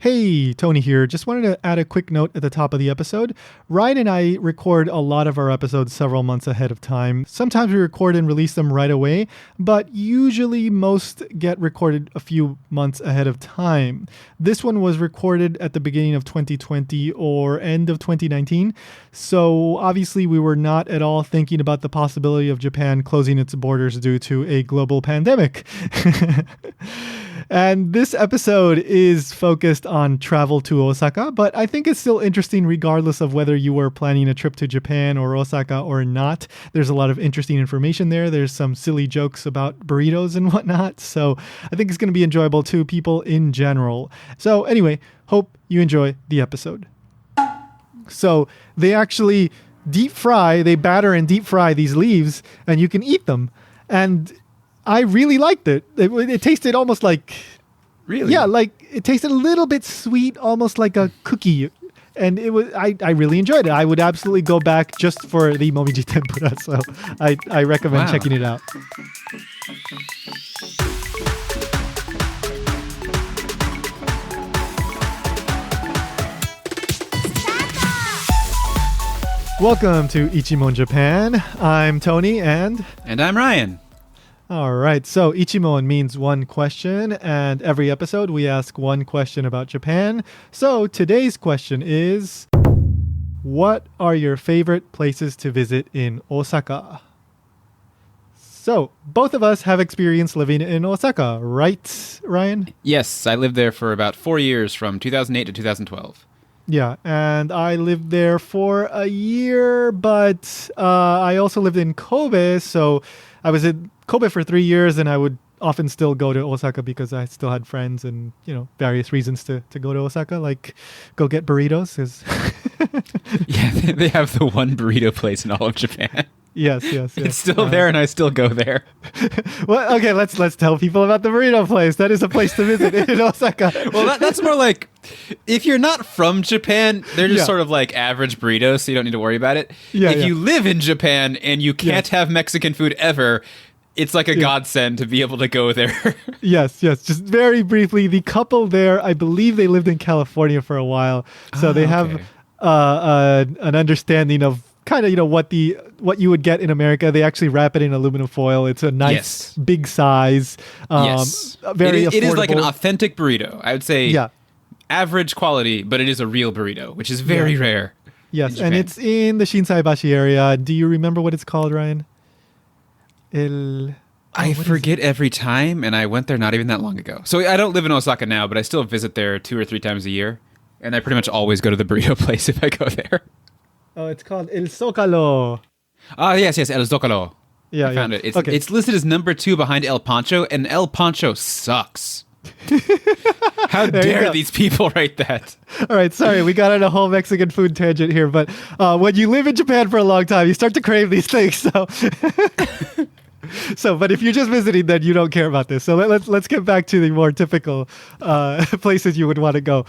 Hey, Tony here. Just wanted to add a quick note at the top of the episode. Ryan and I record a lot of our episodes several months ahead of time. Sometimes we record and release them right away, but usually most get recorded a few months ahead of time. This one was recorded at the beginning of 2020 or end of 2019, so obviously we were not at all thinking about the possibility of Japan closing its borders due to a global pandemic. And this episode is focused on travel to Osaka, but I think it's still interesting regardless of whether you were planning a trip to Japan or Osaka or not. There's a lot of interesting information there. There's some silly jokes about burritos and whatnot. So I think it's going to be enjoyable to people in general. So anyway, hope you enjoy the episode. So they actually they batter and deep fry these leaves and you can eat them. And I really liked it. It tasted almost like... Really? Yeah, like it tasted a little bit sweet, almost like a cookie. And it was I really enjoyed it. I would absolutely go back just for the Momiji tempura. So I recommend checking it out. Welcome to Ichimon Japan. I'm Tony and I'm Ryan. All right, so Ichimon means one question, and every episode we ask one question about Japan. So today's question is, what are your favorite places to visit in Osaka? So both of us have experience living in Osaka, right, Ryan? Yes, I lived there for about 4 years, from 2008 to 2012. Yeah, and I lived there for a year, but I also lived in Kobe, so I was in Kobe for 3 years, and I would often still go to Osaka because I still had friends and, various reasons to go to Osaka, like go get burritos. Yeah, they have the one burrito place in all of Japan. Yes. It's still there, and I still go there. Well, okay, let's tell people about the burrito place. That is a place to visit in Osaka. Well, that's more like, if you're not from Japan, they're just sort of like average burritos, so you don't need to worry about it. If you live in Japan and you can't have Mexican food ever, it's like a godsend to be able to go there. Yes. Just very briefly, the couple there, I believe they lived in California for a while, so they have an understanding of kind of what you would get in America. They actually wrap it in aluminum foil. It's a nice big size. Very affordable. It is like an authentic burrito. I would say average quality, but it is a real burrito, which is very rare. Yes, and it's in the Shinsekai area. Do you remember what it's called, Ryan? I forget every time, and I went there not even that long ago. So I don't live in Osaka now, but I still visit there 2 or 3 times a year, and I pretty much always go to the burrito place if I go there. Oh, it's called El Zocalo. Ah, yes, El Zocalo. Yeah, I found it. It's listed as number 2 behind El Pancho, and El Pancho sucks. How dare these people write that? All right, sorry, we got on a whole Mexican food tangent here, but when you live in Japan for a long time, you start to crave these things. So, but if you're just visiting, then you don't care about this. So let's get back to the more typical places you would want to go.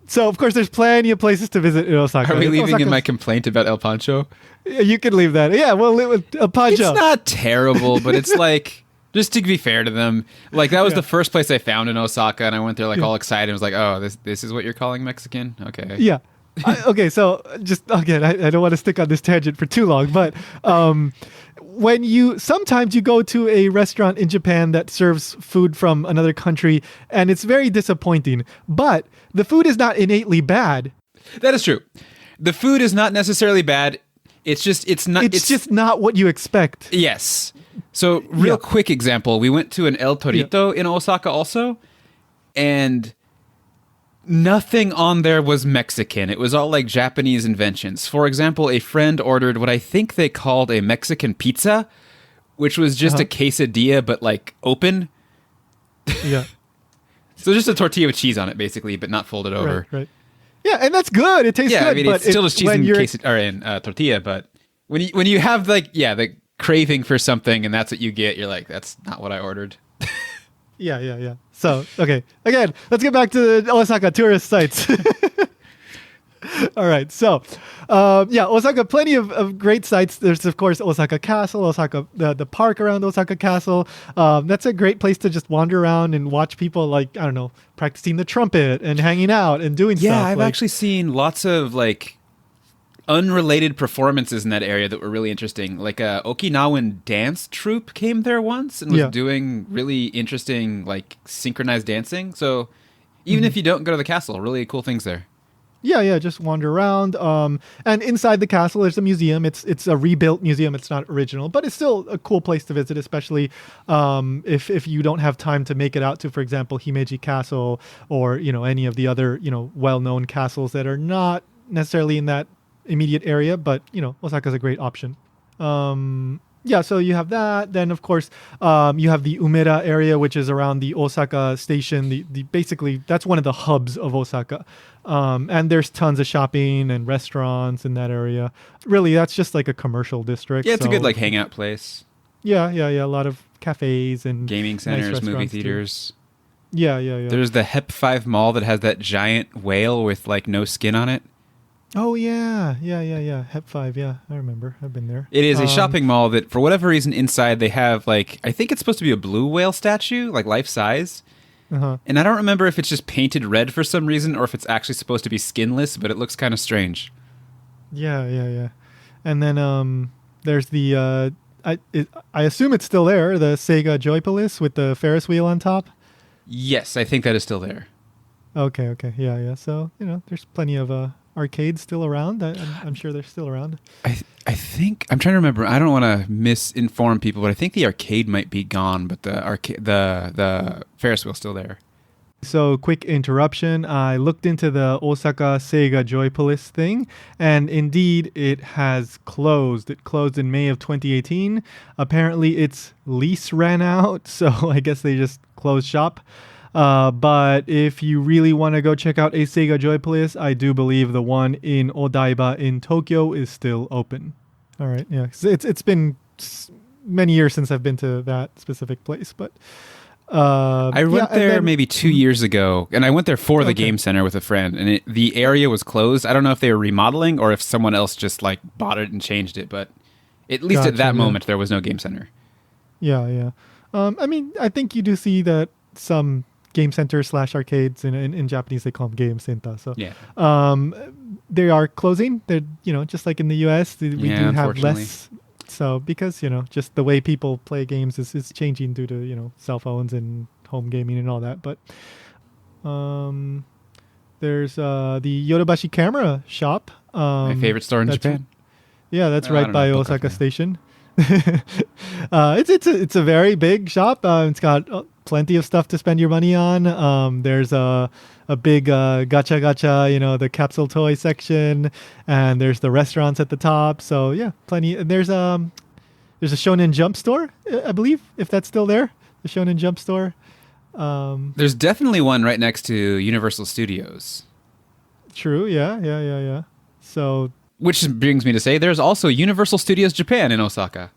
So, of course, there's plenty of places to visit in Osaka. Are we leaving in my complaint about El Pancho? You can leave that. Yeah, we'll live with El Pancho. It's not terrible, but it's like, just to be fair to them, like that was the first place I found in Osaka, and I went there like all excited and was like, oh, this is what you're calling Mexican? Okay. Yeah. Okay, so just, again, I don't want to stick on this tangent for too long, but sometimes you go to a restaurant in Japan that serves food from another country, and it's very disappointing, but the food is not innately bad. That is true. The food is not necessarily bad. It's just not what you expect. Yes. So real quick example, we went to an El Torito in Osaka also, and nothing on there was Mexican. It was all like Japanese inventions. For example, a friend ordered what I think they called a Mexican pizza, which was just a quesadilla, but like open. Yeah. So just a tortilla with cheese on it, basically, but not folded over. Right. Yeah, and that's good. It tastes good. Yeah, I mean, it's still just cheese in tortilla, but when you have like, the craving for something and that's what you get, you're like, that's not what I ordered. Yeah. So, okay. Again, let's get back to the Osaka tourist sites. All right. So, Osaka, plenty of great sites. There's, of course, Osaka Castle, Osaka, the park around Osaka Castle. That's a great place to just wander around and watch people, like, I don't know, practicing the trumpet and hanging out and doing stuff. Yeah, I've actually seen lots of, like, unrelated performances in that area that were really interesting. Like a Okinawan dance troupe came there once and was doing really interesting, like, synchronized dancing. So even if you don't go to the castle, really cool things there. Yeah, just wander around. And inside the castle, there's a museum. It's a rebuilt museum. It's not original, but it's still a cool place to visit, especially if you don't have time to make it out to, for example, Himeji Castle or, any of the other, well-known castles that are not necessarily in that immediate area, but, Osaka's a great option. So you have that. Then, of course, you have the Umeda area, which is around the Osaka station. The basically, that's one of the hubs of Osaka. And there's tons of shopping and restaurants in that area. Really, that's just like a commercial district. Yeah, it's a good, like, hangout place. Yeah. A lot of cafes and gaming centers, movie theaters. Too. Yeah. There's the Hep 5 mall that has that giant whale with, like, no skin on it. Oh, yeah. Hep 5, yeah. I remember. I've been there. It is a shopping mall that, for whatever reason, inside they have, like, I think it's supposed to be a blue whale statue, like life size. Uh-huh. And I don't remember if it's just painted red for some reason or if it's actually supposed to be skinless, but it looks kind of strange. Yeah. And then there's the, I assume it's still there, the Sega Joypolis with the Ferris wheel on top. Yes, I think that is still there. Okay. Yeah. So, there's plenty of arcades still around. I'm sure they're still around. I think I'm trying to remember. I don't want to misinform people, but I think the arcade might be gone, but the Ferris wheel's still there. So, quick interruption. I looked into the Osaka Sega Joypolis thing, and indeed, it has closed. It closed in May of 2018. Apparently, its lease ran out, so I guess they just closed shop. But if you really want to go check out a Sega Joypolis, I do believe the one in Odaiba in Tokyo is still open. All right, yeah. It's been many years since I've been to that specific place, but I went there maybe 2 years ago, and I went there for the game center with a friend, and the area was closed. I don't know if they were remodeling or if someone else just like bought it and changed it, but at least at that moment there was no game center. Yeah. I think you do see that some game centers / arcades in Japanese they call them game center. So yeah. They are closing. They're just like in the US, we do have less. So because just the way people play games is changing due to cell phones and home gaming and all that. But there's the Yodobashi camera shop. My favorite store in Japan. Yeah, that's right by Osaka Station. It's a very big shop. It's got plenty of stuff to spend your money on. There's a big gacha, the capsule toy section, and there's the restaurants at the top. So yeah, plenty. There's a Shonen Jump store, I believe, if that's still there. The Shonen Jump store. There's definitely one right next to Universal Studios. True. Yeah. So. Which brings me to say there's also Universal Studios Japan in Osaka.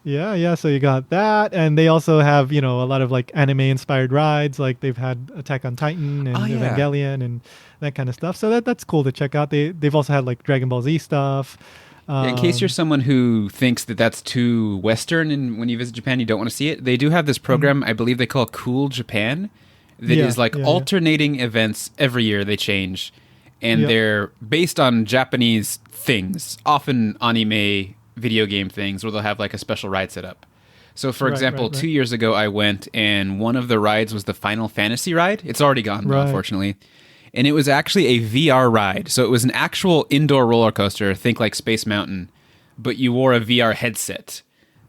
Yeah. So you got that. And they also have, a lot of like anime inspired rides. Like they've had Attack on Titan and Evangelion and that kind of stuff. So that's cool to check out. They've also had like Dragon Ball Z stuff. In case you're someone who thinks that that's too Western and when you visit Japan, you don't want to see it. They do have this program, I believe they call Cool Japan, that is like alternating events every year. They change. And they're based on Japanese things, often anime, video game things, where they'll have like a special ride set up. So, for example, 2 years ago, I went, and one of the rides was the Final Fantasy ride. It's already gone, though, unfortunately. And it was actually a VR ride. So it was an actual indoor roller coaster, think like Space Mountain, but you wore a VR headset.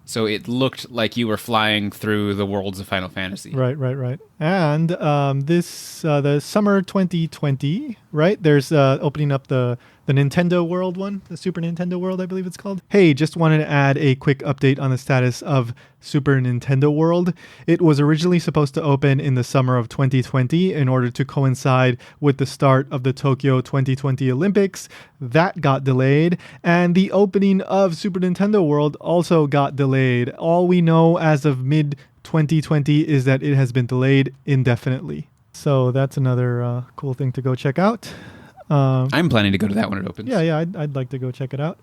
So it looked like you were flying through the worlds of Final Fantasy. Right. And the summer 2020, right? There's opening up the Nintendo World one, the Super Nintendo World, I believe it's called. Hey, just wanted to add a quick update on the status of Super Nintendo World. It was originally supposed to open in the summer of 2020 in order to coincide with the start of the Tokyo 2020 Olympics. That got delayed, and the opening of Super Nintendo World also got delayed. All we know as of mid-2020 is that it has been delayed indefinitely. So that's another cool thing to go check out. I'm planning to go to that when it opens. Yeah, I'd like to go check it out.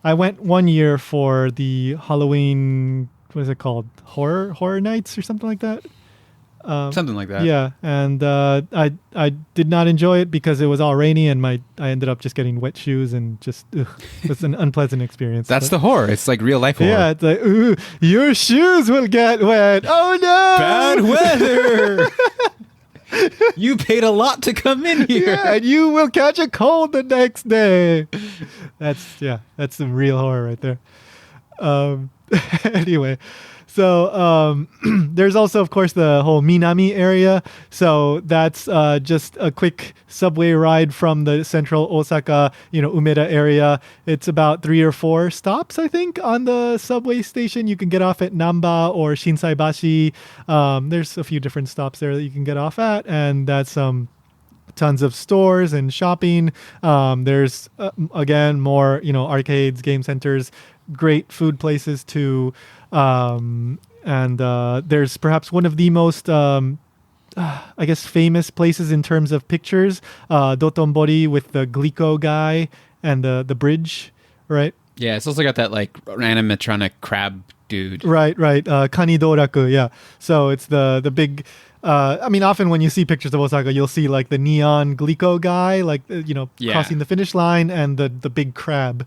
I went one year for the Halloween, what is it called? Horror nights or something like that. Something like that. Yeah, and I did not enjoy it because it was all rainy, and I ended up just getting wet shoes, and just it was an unpleasant experience. That's the horror. It's like real life horror. Yeah, it's like, ooh, your shoes will get wet. Oh no! Bad weather. You paid a lot to come in here. Yeah, and you will catch a cold the next day. That's some real horror right there. Anyway, so there's also, of course, the whole Minami area. So that's just a quick subway ride from the central Osaka, Umeda area. It's about 3 or 4 stops, I think, on the subway station. You can get off at Namba or Shinsaibashi. There's a few different stops there that you can get off at, and that's tons of stores and shopping. There's again more arcades, game centers, great food places too, and there's perhaps one of the most I guess famous places in terms of pictures, Dotonbori with the Glico guy and the bridge, right? Yeah, it's also got that like animatronic crab dude. Right. Kanidoraku, yeah. So it's the big. Often when you see pictures of Osaka, you'll see like the neon Glico guy, like crossing the finish line, and the big crab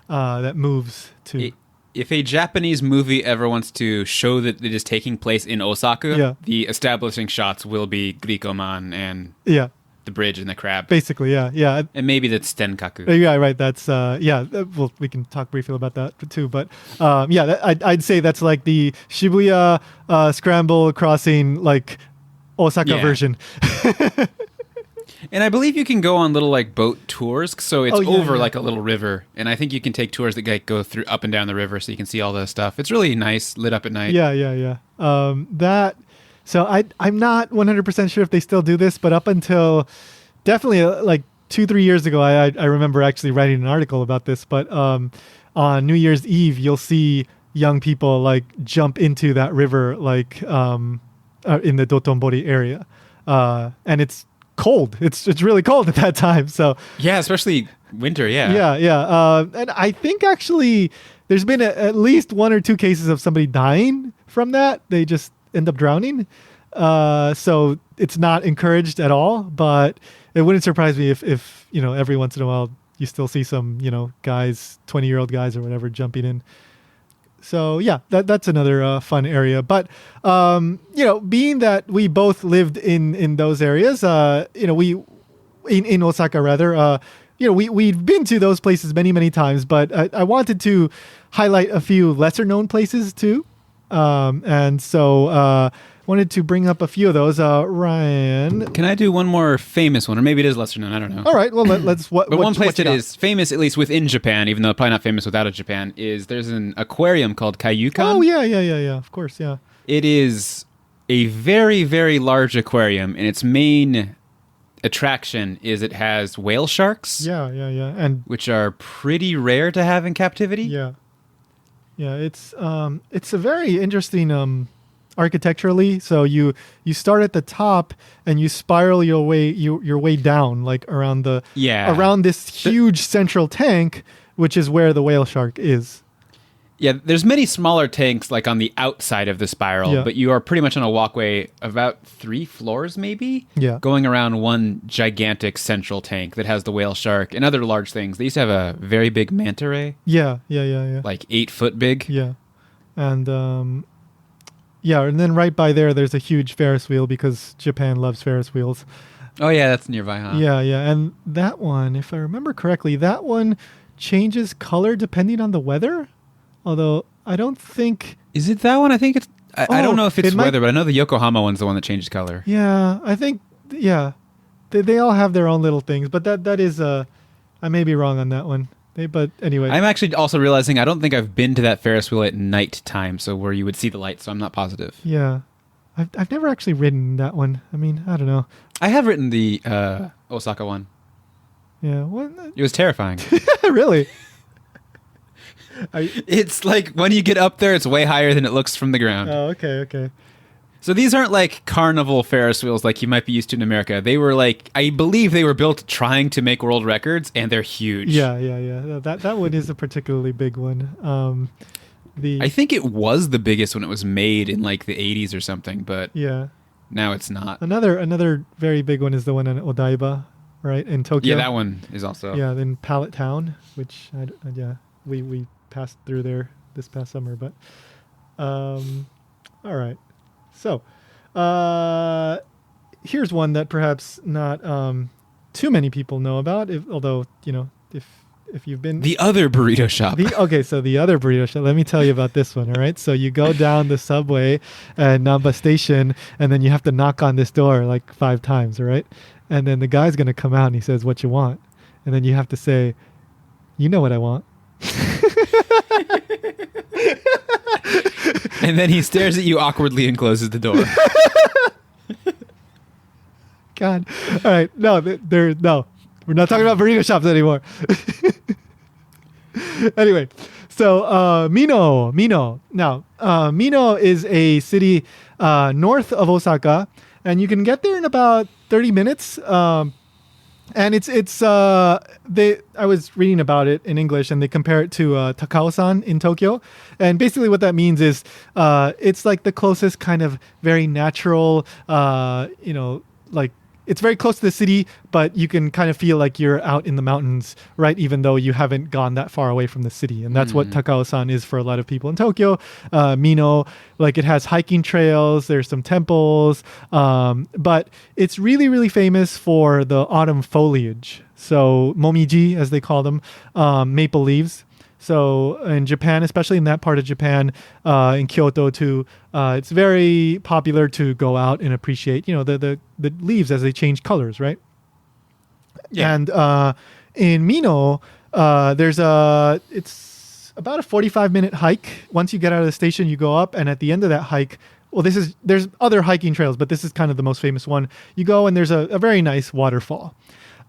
that moves too. If a Japanese movie ever wants to show that it is taking place in Osaka, the establishing shots will be Glico-man and the bridge and the crab. Basically, yeah. And maybe the Tsutenkaku. Yeah, right. That's well, we can talk briefly about that too. But I'd say that's like the Shibuya Scramble Crossing, like Osaka version. And I believe you can go on little like boat tours, so it's over like a little river, and I think you can take tours that go through up and down the river, so you can see all the stuff. It's really nice, lit up at night. Yeah. So I'm not 100% sure if they still do this, but up until definitely like 2-3 years ago, I remember actually writing an article about this. But on New Year's Eve, you'll see young people like jump into that river, like in the Dotonbori area, and it's cold. It's really cold at that time. So yeah, especially winter. Yeah. And I think actually there's been at least 1 or 2 cases of somebody dying from that. They just end up drowning. So it's not encouraged at all. But it wouldn't surprise me if every once in a while you still see some guys, 20-year-old guys or whatever, jumping in. So yeah, that's another fun area. But being that we both lived in those areas, we in Osaka rather, we've been to those places many times. But I wanted to highlight a few lesser known places too, and so wanted to bring up a few of those. Ryan, can I do one more famous one, or maybe it is lesser known? I don't know. All right, well let's. But one place that is famous, at least within Japan, even though probably not famous without a Japan, is there's an aquarium called Kaiyukan. Oh yeah. Of course, yeah. It is a very, very large aquarium, and its main attraction is it has whale sharks. Yeah, and which are pretty rare to have in captivity. Yeah. It's a very interesting architecturally. So you start at the top and you spiral your way down, like around this huge central tank, which is where the whale shark is. Yeah, there's many smaller tanks like on the outside of the spiral, but you are pretty much on a walkway about 3 floors maybe, going around one gigantic central tank that has the whale shark and other large things. They used to have a very big manta ray. Yeah. Like 8 foot big. Yeah. And and then right by there's a huge Ferris wheel because Japan loves Ferris wheels. Oh yeah, that's nearby, huh? Yeah. And that one, if I remember correctly, that one changes color depending on the weather. Although I don't think... Is it that one? I think it's... I don't know if it's weather, but I know the Yokohama one's the one that changes color. Yeah, I think... Yeah. They all have their own little things, but that is... I may be wrong on that one. But anyway. I'm actually also realizing I don't think I've been to that Ferris wheel at night time, so where you would see the lights, so I'm not positive. Yeah. I've never actually ridden that one. I mean, I don't know. I have ridden the Osaka one. Yeah. What? It was terrifying. Really? It's like when you get up there, it's way higher than it looks from the ground. Oh, okay. So these aren't like carnival Ferris wheels like you might be used to in America. They were like, I believe they were built trying to make world records, and they're huge. Yeah. That one is a particularly big one. I think it was the biggest when it was made in like the 80s or something, but now it's not. Another very big one is the one in Odaiba, right, in Tokyo. Yeah, that one is also. Yeah, then Pallet Town, which we passed through there this past summer, but all right. So, here's one that perhaps not too many people know about, although, if you've been... The other burrito shop. So the other burrito shop, let me tell you about this one, all right? So you go down the subway at Namba Station, and then you have to knock on this door like 5 times, all right? And then the guy's going to come out, and he says, "What you want?" And then you have to say, "You know what I want." And then he stares at you awkwardly and closes the door. God. All right. No, we're not talking about burrito shops anymore. Anyway, so Minoh. Now, Minoh is a city north of Osaka, and you can get there in about 30 minutes. And I was reading about it in English, and they compare it to Takao-san in Tokyo. And basically what that means is it's like the closest kind of very natural, like it's very close to the city, but you can kind of feel like you're out in the mountains, right? Even though you haven't gone that far away from the city. And that's what Takao-san is for a lot of people in Tokyo. Minoh, like it has hiking trails, there's some temples, but it's really, really famous for the autumn foliage. So Momiji, as they call them, maple leaves. So in Japan, especially in that part of Japan, in Kyoto too, it's very popular to go out and appreciate, the leaves as they change colors, right? Yeah. And in Minoh, it's about a 45-minute hike. Once you get out of the station, you go up, and at the end of that hike, there's other hiking trails, but this is kind of the most famous one. You go, and there's a very nice waterfall.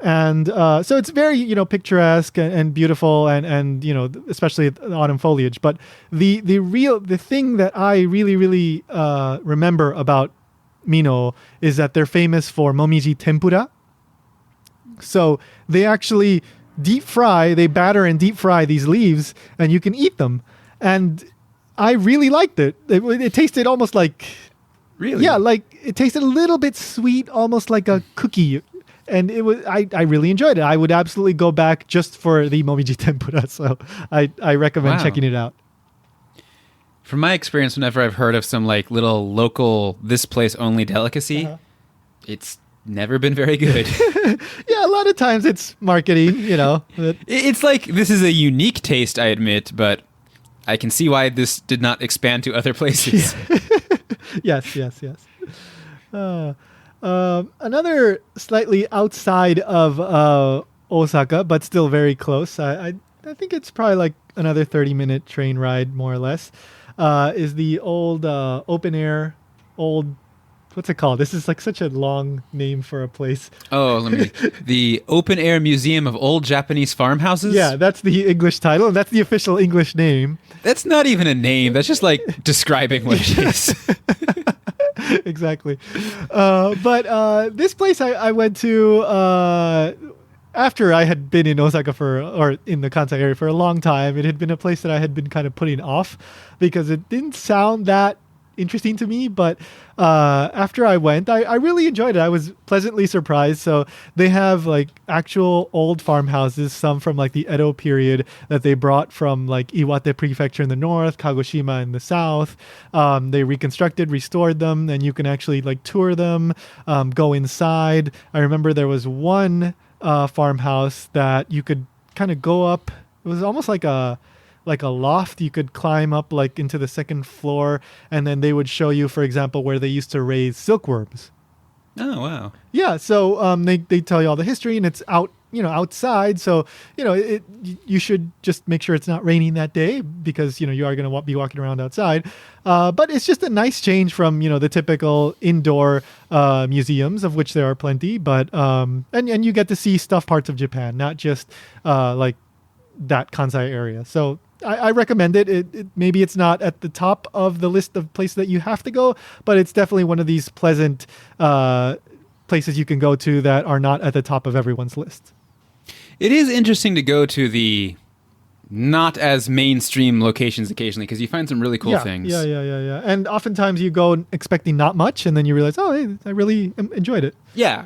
And so it's very, picturesque and beautiful, and especially the autumn foliage. But the thing that I really, really remember about Minoh is that they're famous for Momiji tempura. So they actually they batter and deep fry these leaves, and you can eat them. And I really liked it. It tasted almost like... Really? Yeah, like it tasted a little bit sweet, almost like a cookie. And it was I really enjoyed it. I would absolutely go back just for the Momiji tempura. So I recommend checking it out. From my experience, whenever I've heard of some like little local, this place only delicacy, it's never been very good. Yeah, a lot of times it's marketing, It's like, this is a unique taste, I admit, but I can see why this did not expand to other places. Yeah. Yes. Another slightly outside of Osaka, but still very close. I think it's probably like another 30-minute train ride, more or less. Is the old what's it called? This is like such a long name for a place. The Open Air Museum of Old Japanese Farmhouses? Yeah, that's the English title. That's the official English name. That's not even a name. That's just like describing what it is. Exactly. But this place I went to after I had been in Osaka or in the Kansai area for a long time. It had been a place that I had been kind of putting off because it didn't sound that interesting to me, but after I went, I really enjoyed it. I was pleasantly surprised. So they have like actual old farmhouses, some from like the Edo period that they brought from like Iwate Prefecture in the north, Kagoshima in the south. They restored them, and you can actually like tour them, go inside. I remember there was one farmhouse that you could kind of go up. It was almost like a loft. You could climb up like into the second floor, and then they would show you, for example, where they used to raise silkworms. Oh, wow. Yeah. So they tell you all the history, and it's outside. So, you should just make sure it's not raining that day because, you are going to be walking around outside. But it's just a nice change from, the typical indoor museums, of which there are plenty. But and you get to see stuff parts of Japan, not just like that Kansai area. So I recommend it. Maybe it's not at the top of the list of places that you have to go, but it's definitely one of these pleasant places you can go to that are not at the top of everyone's list. It is interesting to go to the not as mainstream locations occasionally because you find some really cool things. Yeah. And oftentimes you go expecting not much, and then you realize, oh, hey, I really enjoyed it. Yeah.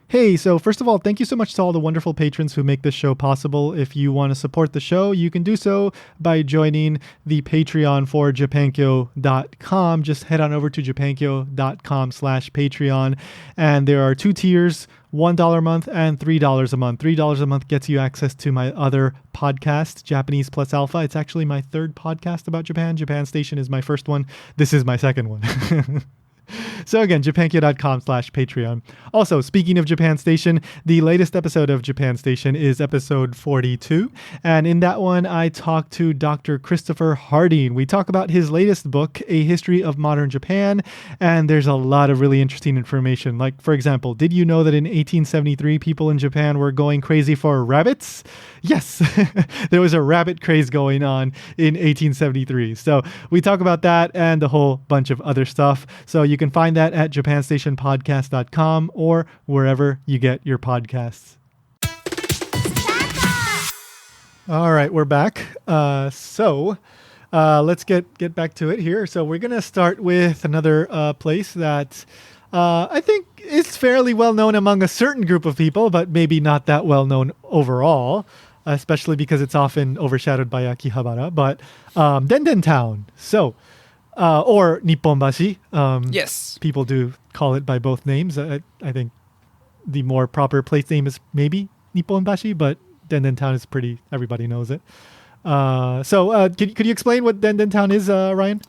Hey, so first of all, thank you so much to all the wonderful patrons who make this show possible. If you want to support the show, you can do so by joining the Patreon for japankyo.com. Just head on over to japankyo.com/Patreon. And there are 2 tiers, $1 a month and $3 a month. $3 a month gets you access to my other podcast, Japanese Plus Alpha. It's actually my 3rd podcast about Japan. Japan Station is my first one. This is my 2nd one. So again, japankyo.com/Patreon. Also, speaking of Japan Station, the latest episode of Japan Station is episode 42. And in that one, I talked to Dr. Christopher Harding. We talk about his latest book, A History of Modern Japan. And there's a lot of really interesting information. Like, for example, did you know that in 1873, people in Japan were going crazy for rabbits? Yes, there was a rabbit craze going on in 1873. So we talk about that and a whole bunch of other stuff. So you can find that at japanstationpodcast.com or wherever you get your podcasts. All right, we're back. So let's get back to it here. So we're going to start with another place that I think is fairly well known among a certain group of people, but maybe not that well known overall, especially because it's often overshadowed by Akihabara, but Dendon Town. So, or Nipponbashi. Yes. People do call it by both names. I think the more proper place name is maybe Nipponbashi, but Dendon Town is everybody knows it. Could you explain what Dendon Town is, Ryan?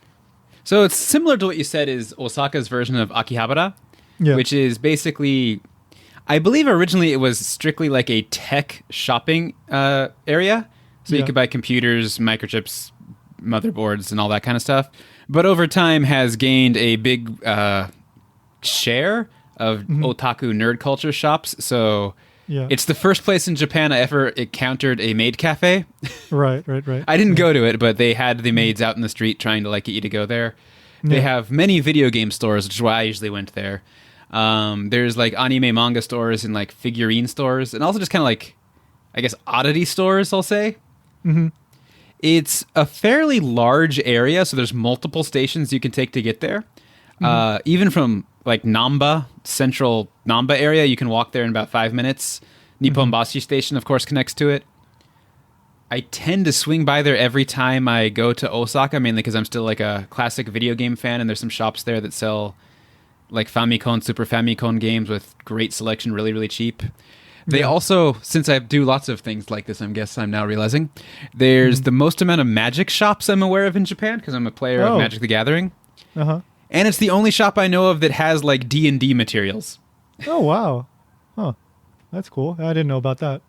So it's similar to what you said is Osaka's version of Akihabara, which is basically, I believe originally it was strictly like a tech shopping area. So you could buy computers, microchips, motherboards, and all that kind of stuff. But over time has gained a big share of otaku nerd culture shops. So it's the first place in Japan I ever encountered a maid cafe. Right. I didn't go to it, but they had the maids out in the street trying to get you to go there. They have many video game stores, which is why I usually went there. There's like anime manga stores and like figurine stores, and also just kind of like, I guess, oddity stores, I'll say. Mm-hmm. It's a fairly large area, so there's multiple stations you can take to get there. Even from like Namba, central Namba area, you can walk there in about 5 minutes. Nipponbashi Station, of course, connects to it. I tend to swing by there every time I go to Osaka, mainly because I'm still like a classic video game fan, and there's some shops there that sell like Famicom, Super Famicom games with great selection, really, really cheap. They also, since I do lots of things like this, I'm now realizing, there's the most amount of Magic shops I'm aware of in Japan, because I'm a player of Magic the Gathering. And it's the only shop I know of that has like D&D materials. Oh, wow. Huh. That's cool. I didn't know about that.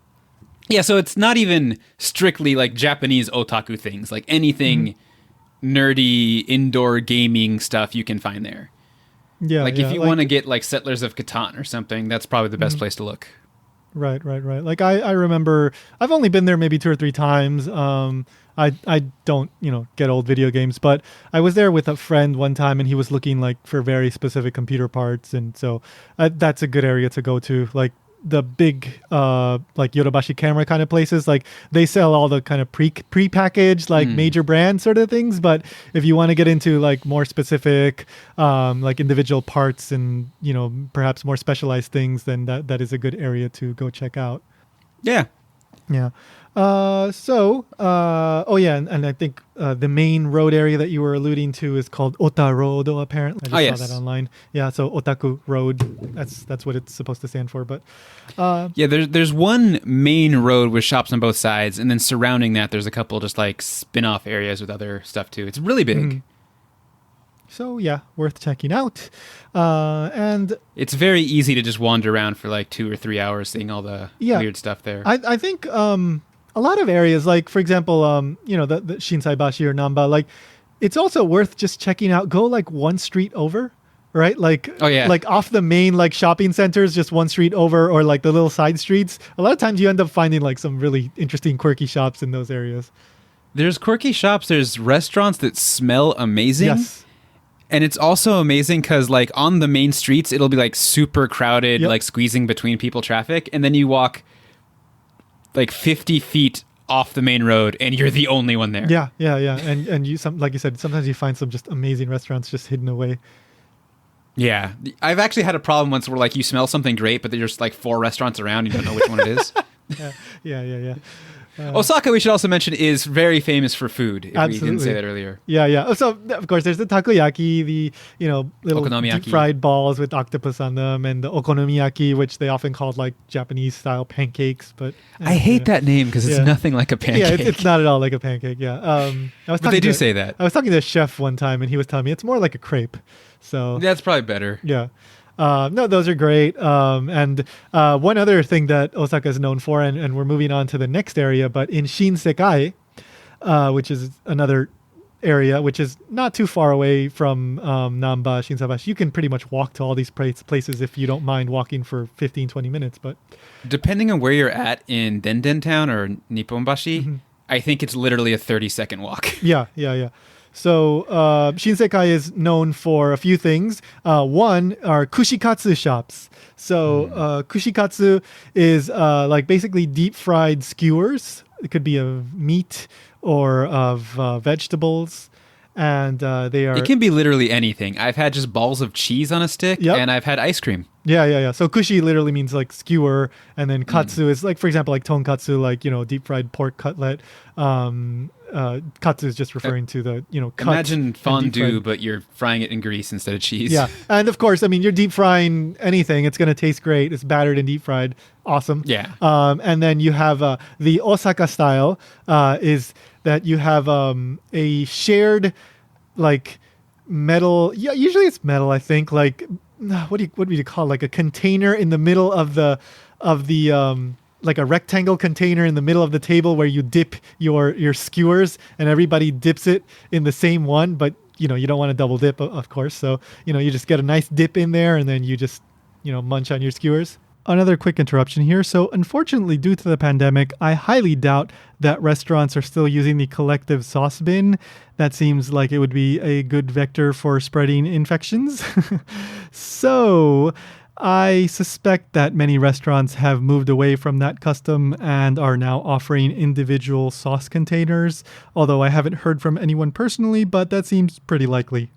Yeah, so it's not even strictly like Japanese otaku things. Like anything nerdy indoor gaming stuff you can find there. Yeah. Like if you want to get like Settlers of Catan or something, that's probably the best place to look. Right. Like I remember, I've only been there maybe 2 or 3 times. I don't, get old video games, but I was there with a friend one time and he was looking like for very specific computer parts. And so that's a good area to go to. Like the big, like Yodobashi camera kind of places, like they sell all the kind of pre-packaged, like major brand sort of things. But if you want to get into like more specific, like individual parts and, perhaps more specialized things, then that is a good area to go check out. Yeah. Yeah. And I think the main road area that you were alluding to is called Otaroudo, apparently. I just saw that online. Yeah, so Otaku Road, that's what it's supposed to stand for. But there's one main road with shops on both sides, and then surrounding that there's a couple just like spin-off areas with other stuff too. It's really big. So yeah, worth checking out. And it's very easy to just wander around for like 2 or 3 hours seeing all the weird stuff there. I think a lot of areas, like for example, the Shinsaibashi or Namba, like it's also worth just checking out. Go like one street over, right? Like, oh yeah, like off the main like shopping centers, just one street over, or like the little side streets. A lot of times you end up finding like some really interesting, quirky shops in those areas. There's quirky shops. There's restaurants that smell amazing. Yes. And it's also amazing because, like, on the main streets, it'll be, like, super crowded, like, squeezing between people traffic. And then you walk, like, 50 feet off the main road, and you're the only one there. Yeah. And you, like you said, sometimes you find some just amazing restaurants just hidden away. Yeah. I've actually had a problem once where, like, you smell something great, but there's, like, 4 restaurants around. You don't know which one it is. Yeah. Osaka, we should also mention, is very famous for food. If we didn't say that earlier. Yeah. So of course, there's the takoyaki, the little deep fried balls with octopus on them, and the okonomiyaki, which they often called like Japanese style pancakes. But I hate that name because it's nothing like a pancake. Yeah, it's not at all like a pancake. Yeah. But they do say that. I was talking to a chef one time, and he was telling me it's more like a crepe. So that's probably better. Yeah. No, those are great. And one other thing that Osaka is known for, and we're moving on to the next area, but in Shinsekai, which is another area which is not too far away from Namba, Shinsebashi, you can pretty much walk to all these places if you don't mind walking for 15, 20 minutes. But depending on where you're at in Dendon Town or Nipponbashi, I think it's literally a 30-second walk. Yeah. So Shinsekai is known for a few things. One are kushikatsu shops. So kushikatsu is like basically deep fried skewers. It could be of meat or of vegetables. And they are... It can be literally anything. I've had just balls of cheese on a stick, and I've had ice cream. Yeah. So kushi literally means like skewer, and then katsu is like, for example, like tonkatsu, like, deep fried pork cutlet. Katsu is just referring to the, cut. Imagine fondue, but you're frying it in grease instead of cheese. Yeah. And of course, I mean, you're deep frying anything. It's going to taste great. It's battered and deep fried. Awesome. Yeah. And then you have the Osaka style is that you have a shared like metal. Yeah, usually it's metal, I think. Like, what do you call it? Like a container in the middle of the like a rectangle container in the middle of the table where you dip your skewers, and everybody dips it in the same one, but you don't want to double dip, of course. So, you just get a nice dip in there, and then you just, munch on your skewers. Another quick interruption here. So unfortunately, due to the pandemic, I highly doubt that restaurants are still using the collective sauce bin. That seems like it would be a good vector for spreading infections. So I suspect that many restaurants have moved away from that custom and are now offering individual sauce containers, although I haven't heard from anyone personally, but that seems pretty likely.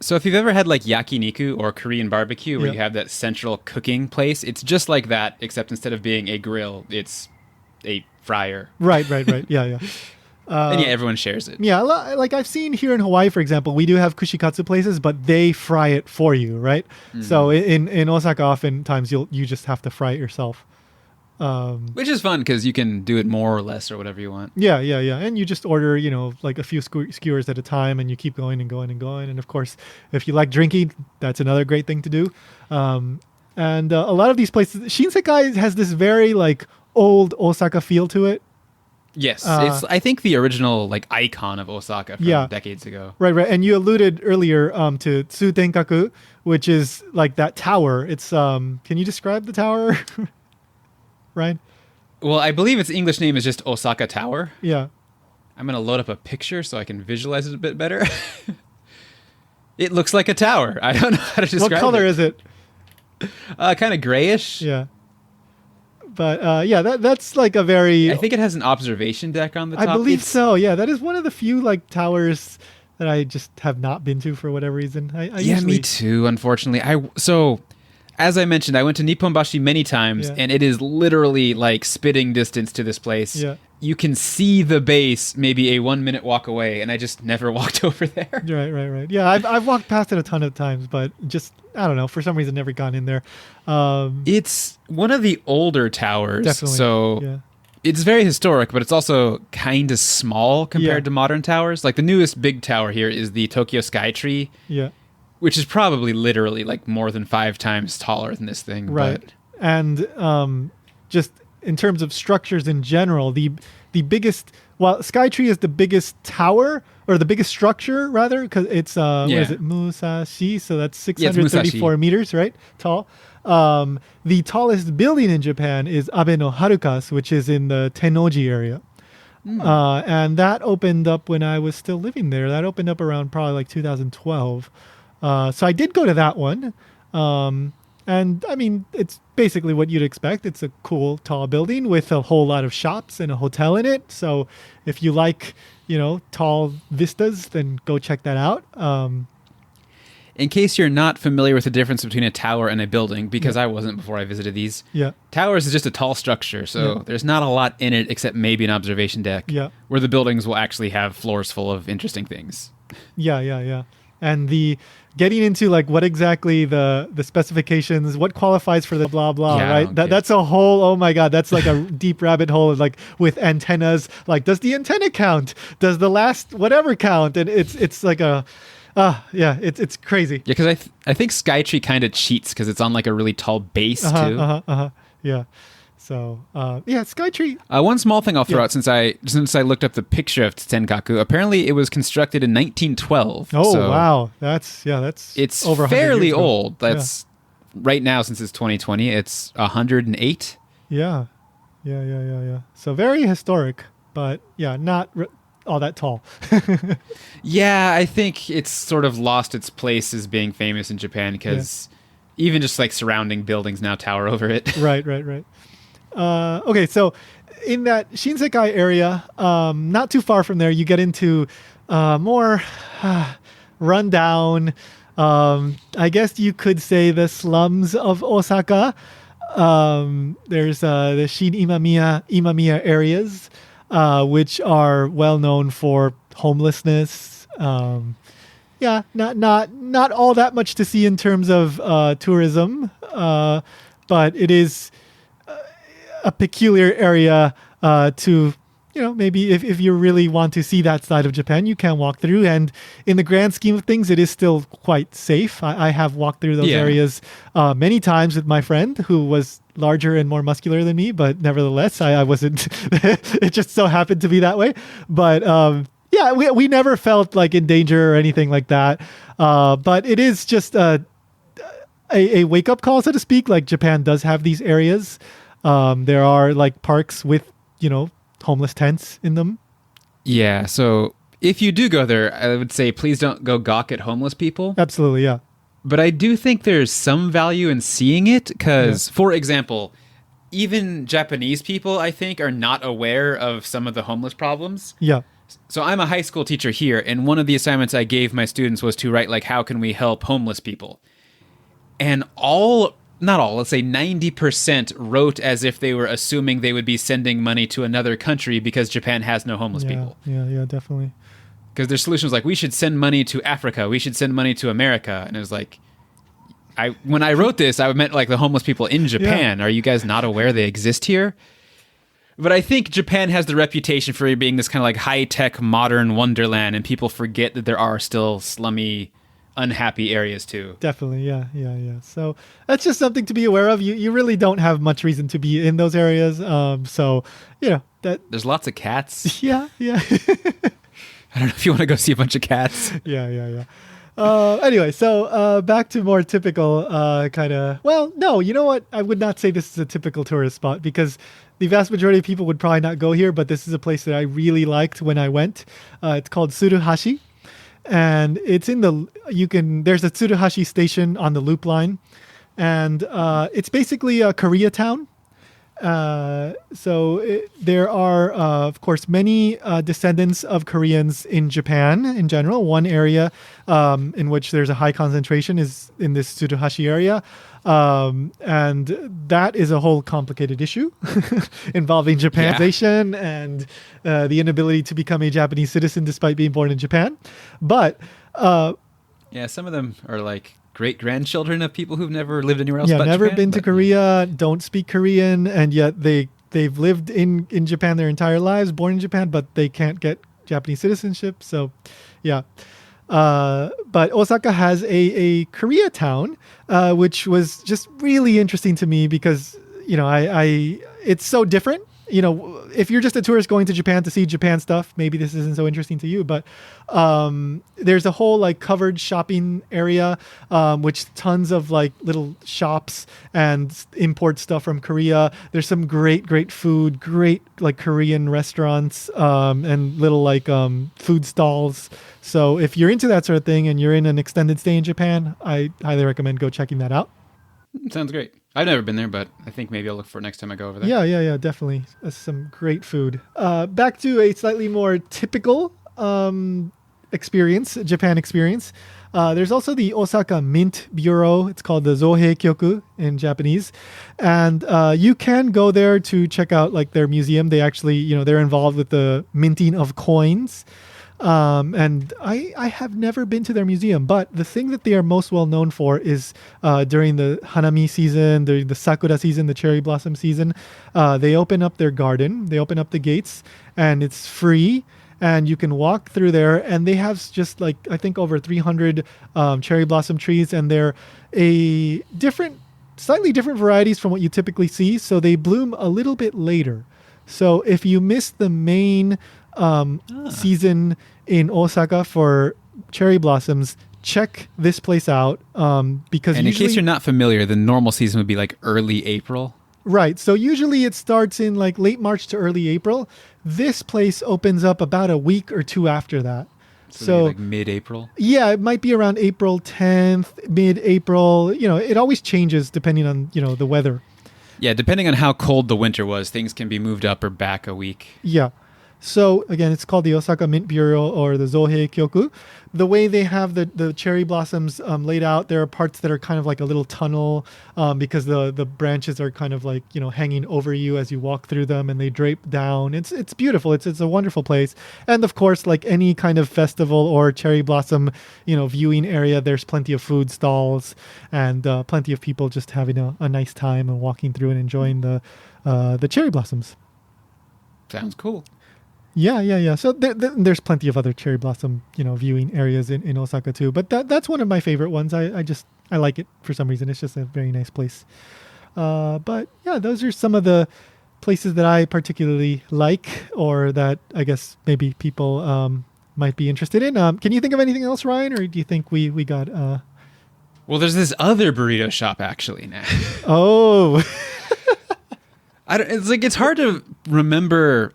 So if you've ever had like yakiniku or Korean barbecue where you have that central cooking place, it's just like that, except instead of being a grill, it's a fryer. Right. Yeah. And everyone shares it. Yeah, like I've seen here in Hawaii, for example, we do have kushikatsu places, but they fry it for you, right? Mm-hmm. So in Osaka, oftentimes you just have to fry it yourself. Which is fun because you can do it more or less or whatever you want. Yeah. And you just order, like a few skewers at a time, and you keep going and going and going. And of course, if you like drinking, that's another great thing to do. And a lot of these places, Shinsekai has this very like old Osaka feel to it. Yes, it's I think the original like icon of Osaka from decades ago. Right. And you alluded earlier to Tsutenkaku, which is like that tower. It's can you describe the tower? Right? Well, I believe its English name is just Osaka Tower. Yeah. I'm going to load up a picture so I can visualize it a bit better. It looks like a tower. I don't know how to describe it. What color is it? Kind of grayish. Yeah. But that's like a very... I think it has an observation deck on the top. I believe so. Yeah, that is one of the few like towers that I just have not been to for whatever reason. I usually... me too, unfortunately. As I mentioned, I went to Nipponbashi many times, and it is literally like spitting distance to this place. Yeah. You can see the base maybe a 1 minute walk away, and I just never walked over there. Right. Yeah, I've walked past it a ton of times, but just, I don't know, for some reason never gone in there. It's one of the older towers, definitely. So it's very historic, but it's also kind of small compared to modern towers. Like the newest big tower here is the Tokyo Skytree. Yeah. Which is probably literally like more than 5 times taller than this thing. Right. But. And just in terms of structures in general, the biggest, well, Skytree is the biggest tower, or the biggest structure rather, because it's what is it, Musashi? So that's 634 meters, right? Tall. The tallest building in Japan is Abe no Harukas, which is in the Tennoji area. And that opened up when I was still living there. That opened up around probably like 2012. So I did go to that one. And I mean, it's basically what you'd expect. It's a cool, tall building with a whole lot of shops and a hotel in it. So if you like, tall vistas, then go check that out. In case you're not familiar with the difference between a tower and a building, because I wasn't before I visited these, towers is just a tall structure, so there's not a lot in it except maybe an observation deck, where the buildings will actually have floors full of interesting things. Yeah. And the getting into like what exactly the specifications, what qualifies for the blah blah, right? That's a whole, oh my god, that's like a deep rabbit hole, like with antennas. Like, does the antenna count? Does the last whatever count? And it's like a it's crazy. Yeah, because I think Skytree kind of cheats because it's on like a really tall base too. Yeah. So Skytree. One small thing I'll throw out, since I looked up the picture of Tsutenkaku, apparently it was constructed in 1912. Oh, so wow, that's it's over fairly old. That's right now, since it's 2020, it's 108. Yeah. So very historic, but not all that tall. Yeah, I think it's sort of lost its place as being famous in Japan because even just like surrounding buildings now tower over it. Right. Okay, so in that Shinsekai area, not too far from there, you get into more rundown, I guess you could say the slums of Osaka. There's the Shin Imamiya areas, which are well known for homelessness. Not all that much to see in terms of tourism, but it is a peculiar area to, maybe if you really want to see that side of Japan, you can walk through. And in the grand scheme of things, it is still quite safe. I have walked through those areas many times with my friend who was larger and more muscular than me, but nevertheless, I wasn't, it just so happened to be that way. But we never felt like in danger or anything like that. But it is just a wake-up call, so to speak. Like, Japan does have these areas. There are like parks with, homeless tents in them. Yeah. So if you do go there, I would say please don't go gawk at homeless people. Absolutely. Yeah. But I do think there's some value in seeing it because, for example, even Japanese people, I think, are not aware of some of the homeless problems. Yeah. So I'm a high school teacher here, and one of the assignments I gave my students was to write, like, how can we help homeless people? And not all, let's say 90% wrote as if they were assuming they would be sending money to another country because Japan has no homeless people. Yeah, definitely. Because their solution was like, we should send money to Africa. We should send money to America. And it was like, when I wrote this, I meant like the homeless people in Japan. Yeah. Are you guys not aware they exist here? But I think Japan has the reputation for being this kind of like high-tech modern wonderland, and people forget that there are still slummy, unhappy areas too. Definitely, yeah. So that's just something to be aware of. You really don't have much reason to be in those areas. So that there's lots of cats. Yeah. I don't know if you want to go see a bunch of cats. Yeah. Anyway, so back to more typical kind of. Well, no, you know what? I would not say this is a typical tourist spot because the vast majority of people would probably not go here. But this is a place that I really liked when I went. It's called Tsuruhashi. And it's there's a Tsuruhashi station on the loop line, and it's basically a Koreatown. There are, of course, many descendants of Koreans in Japan in general. One area in which there's a high concentration is in this Tsuruhashi area. And that is a whole complicated issue involving Japanization and the inability to become a Japanese citizen despite being born in Japan. But some of them are like great-grandchildren of people who've never lived anywhere else but never Japan, been to Korea, don't speak Korean, and yet they've lived in Japan their entire lives, born in Japan, but they can't get Japanese citizenship. So, yeah. But Osaka has a Koreatown, which was just really interesting to me because, it's so different. If you're just a tourist going to Japan to see Japan stuff, maybe this isn't so interesting to you, but there's a whole like covered shopping area, which tons of like little shops and import stuff from Korea. There's some great food, great like Korean restaurants, and little like food stalls. So if you're into that sort of thing and you're in an extended stay in Japan, I highly recommend go checking that out. Sounds great. I've never been there, but I think maybe I'll look for it next time I go over there. Yeah, definitely. Some great food. Back to a slightly more typical experience, Japan experience. There's also the Osaka Mint Bureau. It's called the Zoheikyoku in Japanese. And you can go there to check out like their museum. They actually, they're involved with the minting of coins. And I have never been to their museum, but the thing that they are most well known for is during the Hanami season, during the Sakura season, the cherry blossom season, they open up their garden, they open up the gates, and it's free. And you can walk through there, and they have just like, I think over 300 cherry blossom trees, and they're slightly different varieties from what you typically see. So they bloom a little bit later. So if you miss the main season in Osaka for cherry blossoms, check this place out because in case you're not familiar, the normal season would be like early April. Right. So usually it starts in like late March to early April. This place opens up about a week or two after that. So like mid-April? Yeah, it might be around April 10th, mid-April. It always changes depending on, the weather. Yeah, depending on how cold the winter was, things can be moved up or back a week. Yeah. So again, it's called the Osaka Mint Bureau or the Zoheikyoku. The way they have the cherry blossoms laid out, there are parts that are kind of like a little tunnel because the branches are kind of like, hanging over you as you walk through them, and they drape down. It's beautiful. It's a wonderful place. And of course, like any kind of festival or cherry blossom, viewing area, there's plenty of food stalls and plenty of people just having a nice time and walking through and enjoying the cherry blossoms. Sounds cool. Yeah. So there's plenty of other cherry blossom, viewing areas in Osaka too. But that's one of my favorite ones. I like it for some reason. It's just a very nice place. But yeah, those are some of the places that I particularly like, or that I guess maybe people might be interested in. Can you think of anything else, Ryan, or do you think we got? Well, there's this other burrito shop actually now. Oh, it's hard to remember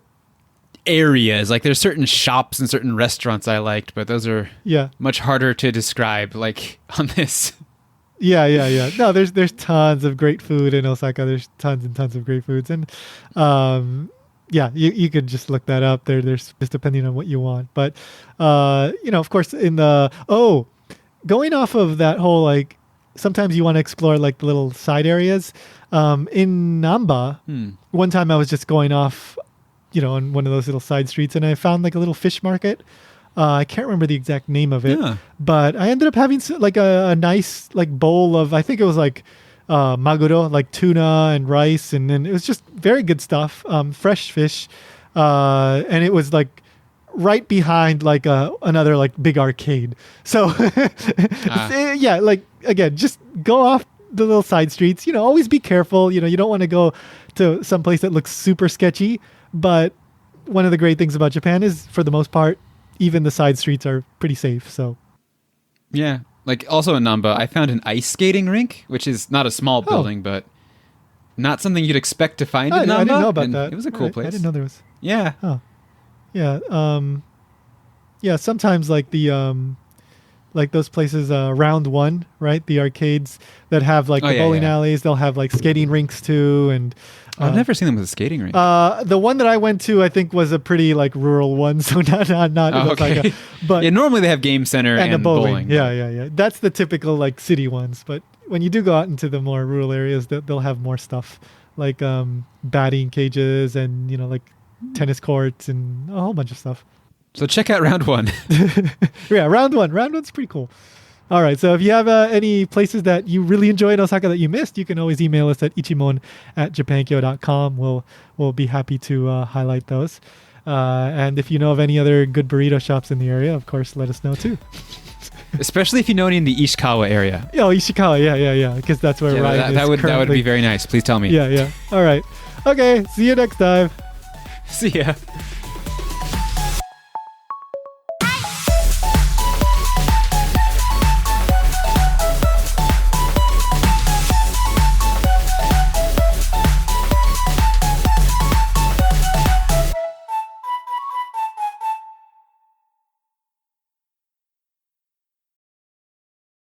areas. Like there's certain shops and certain restaurants I liked, but those are much harder to describe like on this. Yeah. No, there's tons of great food in Osaka. There's tons and tons of great foods. And you could just look that up. There's just depending on what you want. But of course going off of that whole like sometimes you want to explore like the little side areas. In Namba, one time I was just going off on one of those little side streets, and I found like a little fish market. I can't remember the exact name of it, but I ended up having like a nice like bowl of, I think it was like maguro, like tuna and rice, and then it was just very good stuff, fresh fish, and it was like right behind like another like big arcade. So like again, just go off the little side streets. Always be careful. You don't want to go to some place that looks super sketchy. But one of the great things about Japan is, for the most part, even the side streets are pretty safe. So, yeah, like also in Namba, I found an ice skating rink, which is not a small building, but not something you'd expect to find in Namba. I didn't know about that. It was a cool place. I didn't know there was. Yeah. Oh. Yeah. Sometimes like the like those places, Round One, right? The arcades that have like the bowling alleys, they'll have like skating rinks too, and. I've never seen them with a skating rink. The one that I went to, I think, was a pretty like rural one, so not okay. But yeah, normally they have game center and a bowling. bowling. Yeah. That's the typical like city ones. But when you do go out into the more rural areas, they'll have more stuff like batting cages and like tennis courts and a whole bunch of stuff. So check out Round One. Yeah, Round One. Round One's pretty cool. All right. So if you have any places that you really enjoyed in Osaka that you missed, you can always email us at ichimon@japankyo.com. We'll be happy to highlight those. And if you know of any other good burrito shops in the area, of course, let us know too. Especially if you know any in the Ishikawa area. Oh, Ishikawa. Yeah. Because that's where Ryan is that would be very nice. Please tell me. Yeah. All right. Okay, see you next time. See ya.